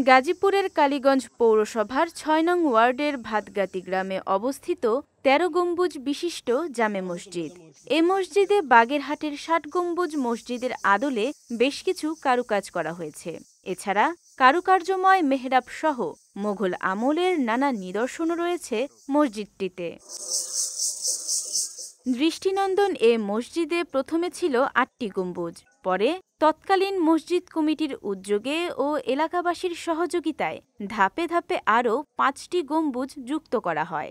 গাজীপুরের কালীগঞ্জ পৌরসভার ৬ নং ওয়ার্ডের ভাতগাতি গ্রামে অবস্থিত ১৩ গম্বুজ বিশিষ্ট জামে মসজিদ। এ মসজিদে বাগেরহাটের ৬০ গম্বুজ মসজিদের আদলে বেশ কিছু কারুকাজ করা হয়েছে। এছাড়া কারুকার্যময় মেহরাব সহ মোগল আমলের নানা নিদর্শনও রয়েছে মসজিদটিতে। দৃষ্টিনন্দন এ মসজিদে প্রথমে ছিল ৮টি গম্বুজ, পরে তৎকালীন মসজিদ কমিটির উদ্যোগে ও এলাকাবাসীর সহযোগিতায় ধাপে ধাপে আরও ৫টি গম্বুজ যুক্ত করা হয়।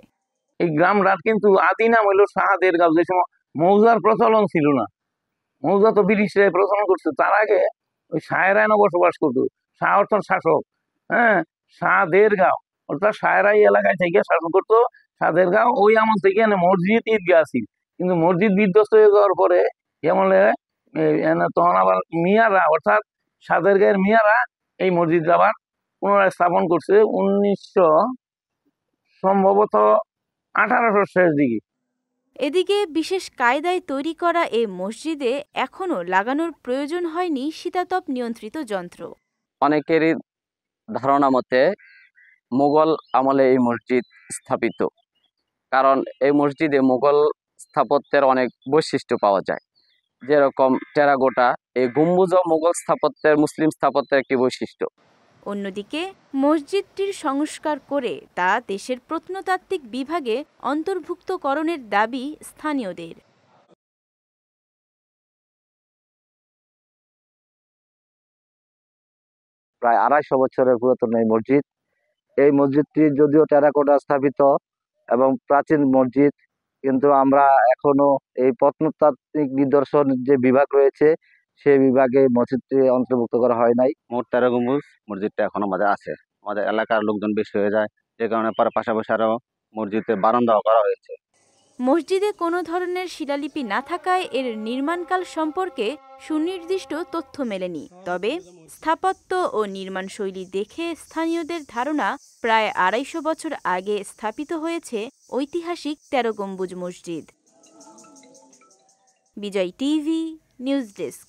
এই গ্রামটার কিন্তু আদি নাম হইল শাহদেরগাঁও। যে সময় মৌজার প্রচলন ছিল না, মৌজা তো ব্রিটিশরা প্রচলন করছে, তার আগে ওই শাহেরায়না বসবাস করতো। শাহ অর্থাৎ শাসক, হ্যাঁ, শাহদেরগাঁও অর্থাৎ শাহেরাই এলাকায় থেকে শাসন করতো। শাহদেরগাঁও ওই আমল থেকে মসজিদ ঈদগাহ ছিল, কিন্তু মসজিদ বিধ্বস্ত হয়ে যাওয়ার পরে আমলে তখন আবার মিয়ারা অর্থাৎ শাহদেরগাঁয়ের মিয়ারা এই মসজিদ আবার পুনরায় স্থাপন করছে ১৯০০ সম্ভবত ১৮০০ শেষ দিকে। এদিকে বিশেষ কায়দায় তৈরি করা এ মসজিদে এখনও লাগানোর প্রয়োজন হয়নি শীতাতপ নিয়ন্ত্রিত যন্ত্র। অনেকেরই ধারণা মতে মুঘল আমলে এই মসজিদ স্থাপিত, কারণ এই মসজিদে মুঘল স্থাপত্যের অনেক বৈশিষ্ট্য পাওয়া যায়। যেরকম টেরাকোটা, এই গম্বুজও মুঘল স্থাপত্যের, মুসলিম স্থাপত্যের একটি বৈশিষ্ট্য। অন্যদিকে মসজিদটির সংস্কার করে তা দেশের প্রত্নতাত্ত্বিক বিভাগে অন্তর্ভুক্তকরণের দাবি স্থানীয়দের। প্রায় ২৫০ বছরের পুরাতন এই মসজিদ। এই মসজিদটি যদিও টেরাকোটা স্থাপিত এবং প্রাচীন মসজিদ, কিন্তু আমরা এখনো এই প্রত্নতাত্ত্বিক নিদর্শন যে বিভাগ রয়েছে সেই বিভাগে মসজিদটি অন্তর্ভুক্ত করা হয় নাই। মোট ১৩ গম্বুজ মসজিদটা এখন আমাদের আছে। আমাদের এলাকার লোকজন বেশি হয়ে যায়, যে কারণে পাশাপাশি আরো মসজিদে বারান্দাও করা হয়েছে। মসজিদে কোনো ধরনের শিলালিপি না থাকায় এর নির্মাণকাল সম্পর্কে সুনির্দিষ্ট তথ্য মেলেনি। তবে স্থাপত্য ও নির্মাণশৈলী দেখে স্থানীয়দের ধারণা প্রায় ২৫০ বছর আগে স্থাপিত হয়েছে ঐতিহাসিক ১৩ গম্বুজ মসজিদ। বিজয় টিভি নিউজ ডেস্ক।